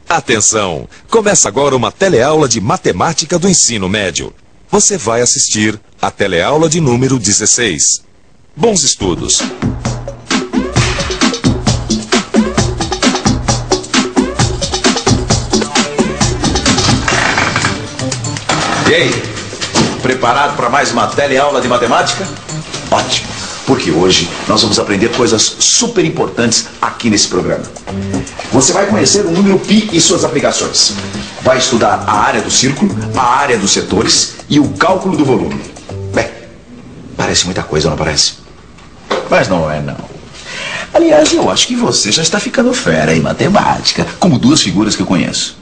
Atenção! Começa agora uma teleaula de matemática do ensino médio. Você vai assistir a teleaula de número 16. Bons estudos! E aí, preparado para mais uma teleaula de matemática? Ótimo, porque hoje nós vamos aprender coisas super importantes aqui nesse programa. Você vai conhecer o número π e suas aplicações. Vai estudar a área do círculo, a área dos setores e o cálculo do volume. Bem, parece muita coisa, não parece? Mas não é, não. Aliás, eu acho que você já está ficando fera em matemática, como duas figuras que eu conheço.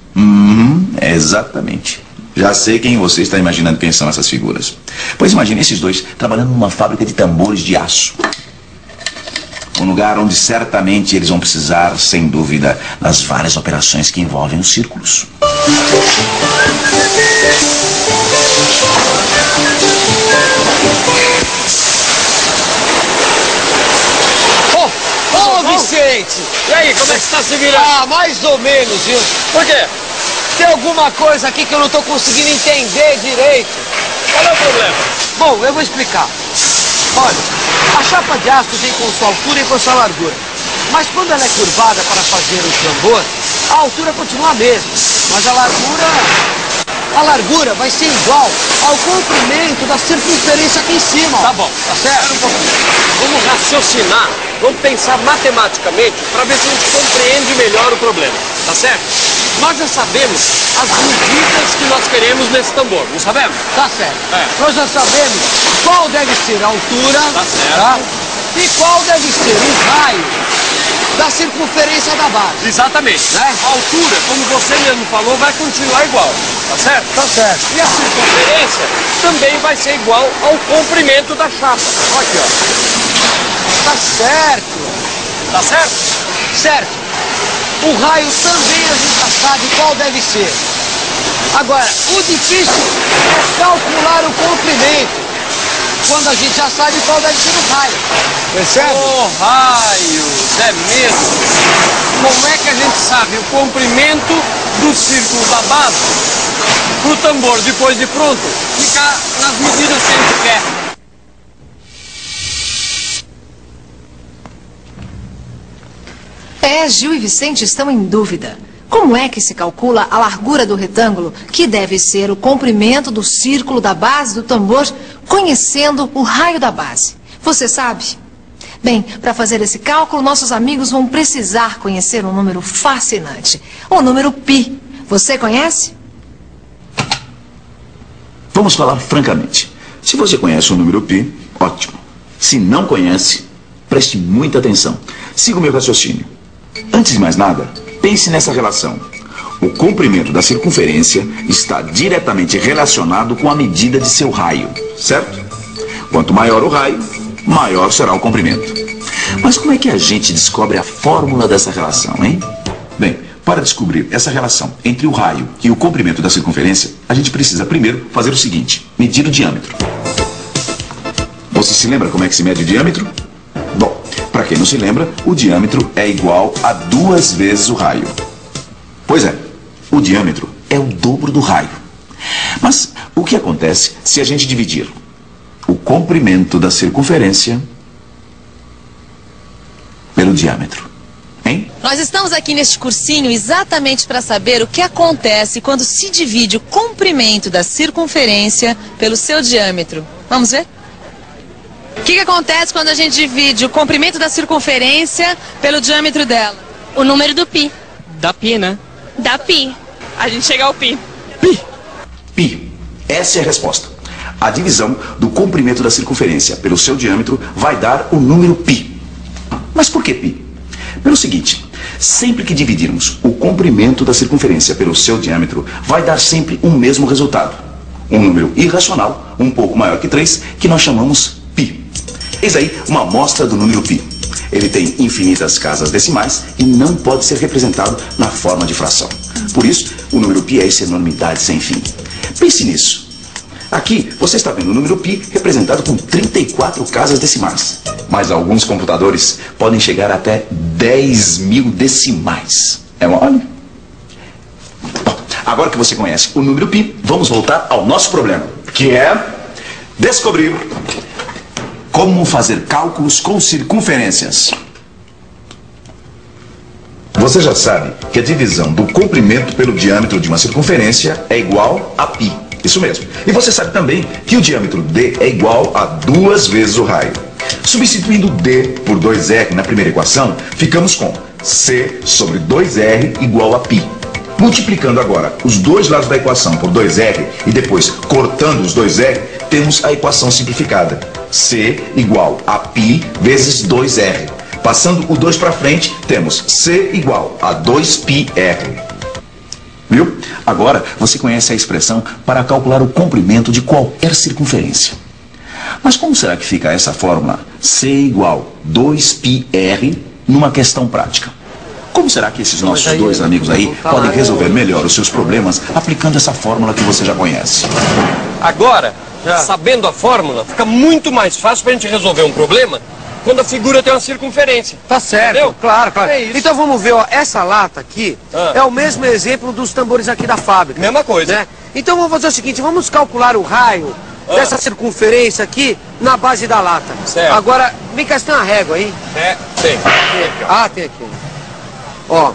Exatamente. Já sei quem você está imaginando quem são essas figuras. Pois imagine esses dois trabalhando numa fábrica de tambores de aço. Um lugar onde certamente eles vão precisar, sem dúvida, das várias operações que envolvem os círculos. Ô, Vicente! E aí, como é que você está se virando? Ah, mais ou menos, viu? Por quê? Tem alguma coisa aqui que eu não estou conseguindo entender direito. Qual é o problema? Bom, eu vou explicar. Olha, a chapa de aço vem com sua altura e com sua largura. Mas quando ela é curvada para fazer o tambor, a altura continua a mesma. Mas a largura vai ser igual ao comprimento da circunferência aqui em cima. Tá bom, tá certo? Vamos raciocinar, vamos pensar matematicamente para ver se a gente compreende melhor o problema. Tá certo? Nós já sabemos as medidas que nós queremos nesse tambor, não sabemos? Tá certo. É. Nós já sabemos qual deve ser a altura. Tá certo. E qual deve ser o raio da circunferência da base. Exatamente. Né? A altura, como você mesmo falou, vai continuar igual. Tá certo? Tá certo. E a circunferência também vai ser igual ao comprimento da chapa. Olha aqui, ó. Tá certo. Tá certo? Certo. O raio também a gente já sabe qual deve ser. Agora, o difícil é calcular o comprimento, quando a gente já sabe qual deve ser o raio. Percebe? Oh, raios, é mesmo. Como é que a gente sabe o comprimento do círculo da base para o tambor, depois de pronto, ficar nas medidas que a gente quer? Gil e Vicente estão em dúvida. Como é que se calcula a largura do retângulo, que deve ser o comprimento do círculo da base do tambor, conhecendo o raio da base? Você sabe? Bem, para fazer esse cálculo, nossos amigos vão precisar conhecer um número fascinante, o número π. Você conhece? Vamos falar francamente. Se você conhece o número π, ótimo. Se não conhece, preste muita atenção. Siga o meu raciocínio. Antes de mais nada, pense nessa relação. O comprimento da circunferência está diretamente relacionado com a medida de seu raio, certo? Quanto maior o raio, maior será o comprimento. Mas como é que a gente descobre a fórmula dessa relação, hein? Bem, para descobrir essa relação entre o raio e o comprimento da circunferência, a gente precisa primeiro fazer o seguinte: medir o diâmetro. Você se lembra como é que se mede o diâmetro? Bom, para quem não se lembra, o diâmetro é igual a 2 vezes o raio. Pois é, o diâmetro é o dobro do raio. Mas o que acontece se a gente dividir o comprimento da circunferência pelo diâmetro? Hein? Nós estamos aqui neste cursinho exatamente para saber o que acontece quando se divide o comprimento da circunferência pelo seu diâmetro. Vamos ver? O que acontece quando a gente divide o comprimento da circunferência pelo diâmetro dela? O número do π. Dá π, né? Dá π. A gente chega ao π. Π. Essa é a resposta. A divisão do comprimento da circunferência pelo seu diâmetro vai dar o número π. Mas por que π? Pelo seguinte: sempre que dividirmos o comprimento da circunferência pelo seu diâmetro, vai dar sempre o mesmo resultado. Um número irracional, um pouco maior que 3, que nós chamamos π. Eis aí uma amostra do número π. Ele tem infinitas casas decimais e não pode ser representado na forma de fração. Por isso, o número π é essa enormidade sem fim. Pense nisso. Aqui você está vendo o número π representado com 34 casas decimais. Mas alguns computadores podem chegar até 10.000 decimais. É mole? Bom, agora que você conhece o número π, vamos voltar ao nosso problema, que é descobrir como fazer cálculos com circunferências. Você já sabe que a divisão do comprimento pelo diâmetro de uma circunferência é igual a π. Isso mesmo. E você sabe também que o diâmetro d é igual a 2 vezes o raio. Substituindo d por 2r na primeira equação, ficamos com c sobre 2r igual a π. Multiplicando agora os dois lados da equação por 2r e depois cortando os 2r, temos a equação simplificada. c igual a π vezes 2r. Passando o 2 para frente, temos c igual a 2πr. Viu? Agora você conhece a expressão para calcular o comprimento de qualquer circunferência. Mas como será que fica essa fórmula c igual 2πr numa questão prática? Como será que esses nossos dois amigos aí podem resolver melhor os seus problemas aplicando essa fórmula que você já conhece? Agora, sabendo a fórmula, fica muito mais fácil pra gente resolver um problema quando a figura tem uma circunferência. Tá certo, entendeu? claro. É isso. Então vamos ver, ó, essa lata aqui é o mesmo exemplo dos tambores aqui da fábrica. Mesma coisa. Né? Então vamos fazer o seguinte, vamos calcular o raio dessa circunferência aqui na base da lata. Certo. Agora, vem cá, você tem uma régua aí? Tem. Tem aqui. Ó,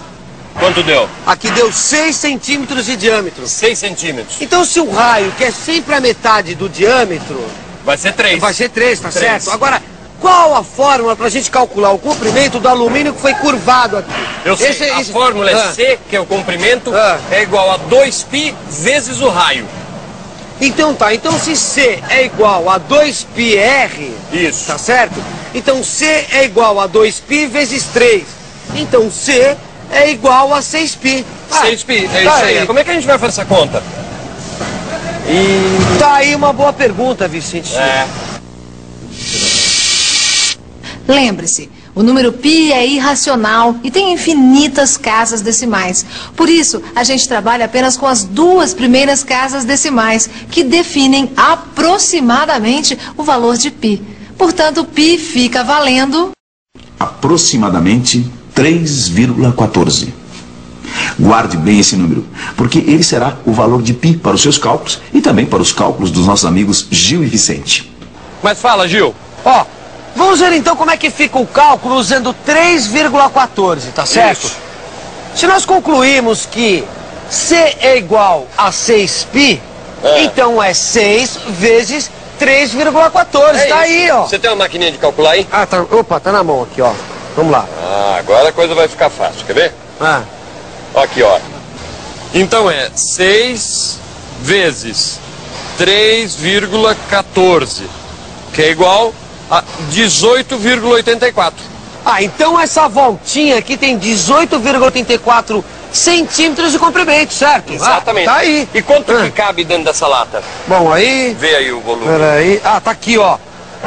Quanto deu? aqui deu 6 centímetros de diâmetro. 6 centímetros. Então se o raio, que é sempre a metade do diâmetro, Vai ser 3. vai ser 3, tá 3. certo? Agora, qual a fórmula pra gente calcular o comprimento do alumínio que foi curvado aqui? Eu sei, a fórmula é C, que é o comprimento, é igual a 2π vezes o raio. Então tá, então se C é igual a 2πr, Isso. tá certo? Então C é igual a 2π vezes 3. Então C é igual a 6π. 6π, é tá isso aí. Como é que a gente vai fazer essa conta? Tá aí uma boa pergunta, Vicente. Lembre-se, o número π é irracional e tem infinitas casas decimais. Por isso, a gente trabalha apenas com as 2 primeiras casas decimais, que definem aproximadamente o valor de π. Portanto, π fica valendo Aproximadamente 3,14. Guarde bem esse número, porque ele será o valor de π para os seus cálculos e também para os cálculos dos nossos amigos Gil e Vicente. Mas fala, Gil. Ó, vamos ver então como é que fica o cálculo usando 3,14, tá certo? Isso. Se nós concluímos que C é igual a 6π, então é 6 vezes 3,14. Tá aí, ó. Você tem uma maquininha de calcular aí? Tá, opa, tá na mão aqui, ó. Vamos lá. Agora a coisa vai ficar fácil, quer ver? Aqui, ó. Então é 6 vezes 3,14, que é igual a 18,84. Então essa voltinha aqui tem 18,84 centímetros de comprimento, certo? Exatamente. Tá aí. E quanto que cabe dentro dessa lata? Bom, aí... Vê aí o volume. Peraí. Tá aqui, ó.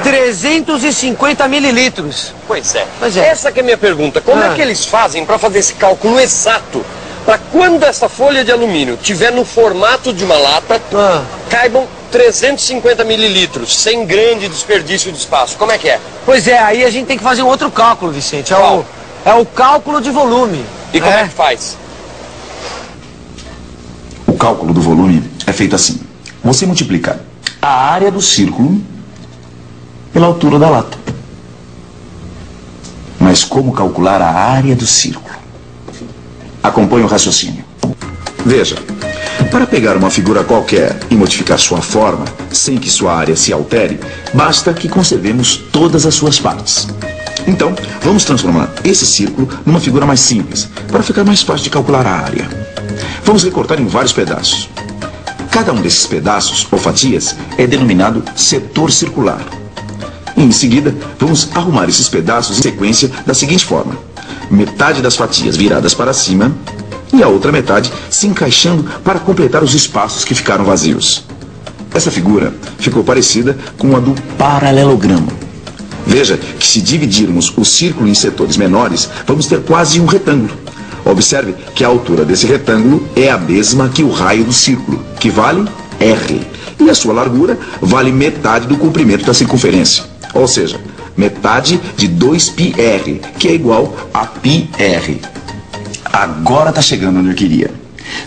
350 mililitros. Pois é. Pois é. Essa que é a minha pergunta. Como é que eles fazem para fazer esse cálculo exato? Para quando essa folha de alumínio tiver no formato de uma lata, caibam 350 mililitros, sem grande desperdício de espaço. Como é que é? Pois é, aí a gente tem que fazer um outro cálculo, Vicente. Qual? É o cálculo de volume. E como é que faz? O cálculo do volume é feito assim. Você multiplica a área do círculo pela altura da lata. Mas como calcular a área do círculo? Acompanhe o raciocínio. Veja, para pegar uma figura qualquer e modificar sua forma, sem que sua área se altere, basta que conservemos todas as suas partes. Então, vamos transformar esse círculo numa figura mais simples, para ficar mais fácil de calcular a área. Vamos recortar em vários pedaços. Cada um desses pedaços, ou fatias, é denominado setor circular. Em seguida, vamos arrumar esses pedaços em sequência da seguinte forma: metade das fatias viradas para cima e a outra metade se encaixando para completar os espaços que ficaram vazios. Essa figura ficou parecida com a do paralelogramo. Veja que se dividirmos o círculo em setores menores, vamos ter quase um retângulo. Observe que a altura desse retângulo é a mesma que o raio do círculo, que vale R. E a sua largura vale metade do comprimento da circunferência. Ou seja, metade de 2πr, que é igual a πr. Agora está chegando onde eu queria.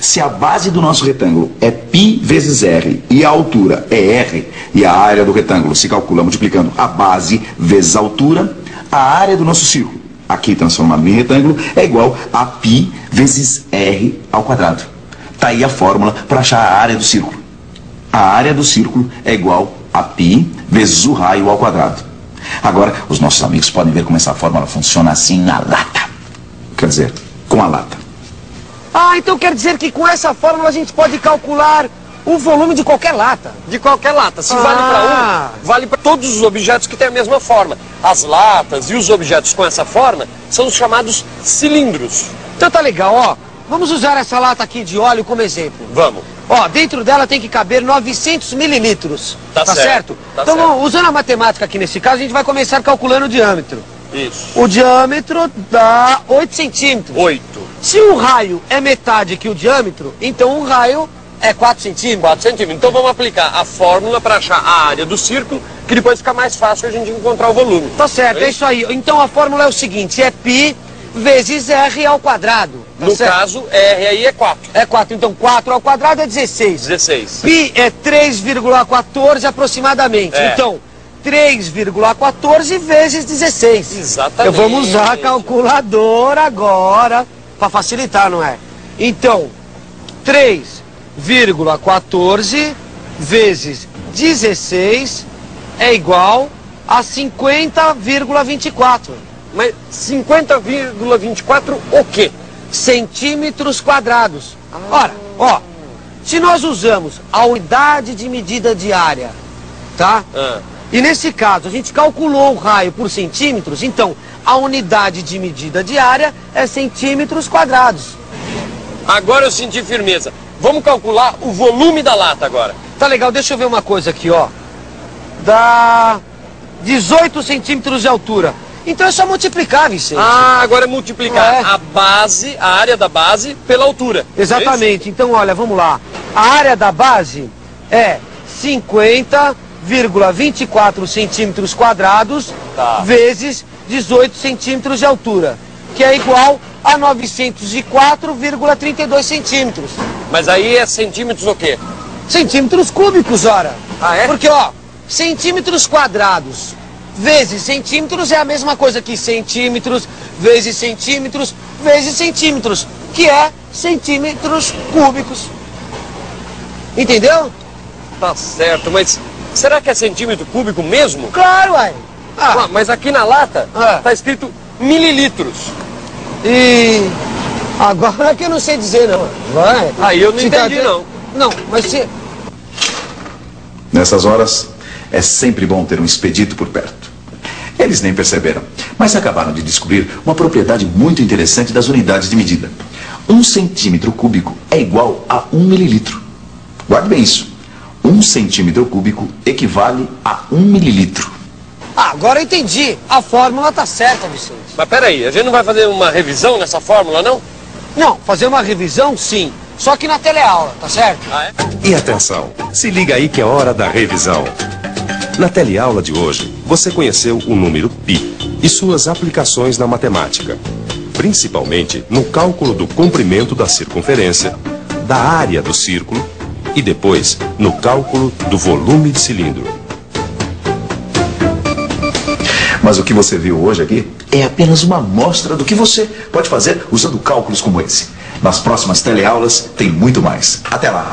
Se a base do nosso retângulo é π vezes r e a altura é r, e a área do retângulo se calcula multiplicando a base vezes a altura, a área do nosso círculo, aqui transformado em retângulo, é igual a π vezes r ao quadrado. Está aí a fórmula para achar a área do círculo. A área do círculo é igual a π vezes o raio ao quadrado. Agora, os nossos amigos podem ver como essa fórmula funciona assim na lata. Quer dizer, com a lata. Ah, então quer dizer que com essa fórmula a gente pode calcular o volume de qualquer lata. De qualquer lata. Se vale para um, vale para todos os objetos que têm a mesma forma. As latas e os objetos com essa forma são os chamados cilindros. Então tá legal, ó. Vamos usar essa lata aqui de óleo como exemplo. Vamos. Ó, dentro dela tem que caber 900 mililitros. Tá certo. Tá então, certo. usando a matemática aqui nesse caso, a gente vai começar calculando o diâmetro. Isso. O diâmetro dá 8 centímetros. 8. Se o raio é metade que o diâmetro, então o raio é 4 centímetros. 4 centímetros. Então vamos aplicar a fórmula para achar a área do círculo, que depois fica mais fácil a gente encontrar o volume. Tá certo, é isso aí. Então a fórmula é o seguinte, é π vezes r ao quadrado. Tá No certo? caso, R aí é 4. É 4, então 4 ao quadrado é 16. 16. Π é 3,14 aproximadamente. É. Então, 3,14 vezes 16. Exatamente. Eu vamos usar a calculadora agora, para facilitar, não é? Então, 3,14 vezes 16 é igual a 50,24. Mas 50,24 o quê? Centímetros quadrados. Ora, ó, se nós usamos a unidade de medida de área, tá? E nesse caso a gente calculou o raio por centímetros, então a unidade de medida de área é centímetros quadrados. Agora eu senti firmeza. Vamos calcular o volume da lata agora. Tá legal, deixa eu ver uma coisa aqui, ó. Dá 18 centímetros de altura. Então é só multiplicar, Vicente. Ah, agora é multiplicar É. a base, a área da base, pela altura. Exatamente. Então, olha, vamos lá. A área da base é 50,24 centímetros quadrados vezes 18 centímetros de altura, que é igual a 904,32 centímetros. Mas aí é centímetros o quê? Centímetros cúbicos, ora. Ah, é? Porque, ó, centímetros quadrados vezes centímetros é a mesma coisa que centímetros vezes centímetros, que é centímetros cúbicos. Entendeu? Tá certo, mas será que é centímetro cúbico mesmo? Claro, uai. Ah, mas aqui na lata tá escrito mililitros. E agora é que eu não sei dizer, não. Vai. Aí eu não Se entendi, não. Não, mas se... Nessas horas, é sempre bom ter um expedito por perto. Eles nem perceberam, mas acabaram de descobrir uma propriedade muito interessante das unidades de medida. 1 centímetro cúbico é igual a 1 mililitro. Guarde bem isso. 1 centímetro cúbico equivale a 1 mililitro. Ah, agora eu entendi. A fórmula tá certa, Vicente. Mas peraí, a gente não vai fazer uma revisão nessa fórmula, não? Não, fazer uma revisão, sim. Só que na teleaula, tá certo? Ah, é? E atenção, se liga aí que é hora da revisão. Na teleaula de hoje, você conheceu o número π e suas aplicações na matemática, principalmente no cálculo do comprimento da circunferência, da área do círculo e depois no cálculo do volume de cilindro. Mas o que você viu hoje aqui é apenas uma amostra do que você pode fazer usando cálculos como esse. Nas próximas teleaulas tem muito mais. Até lá!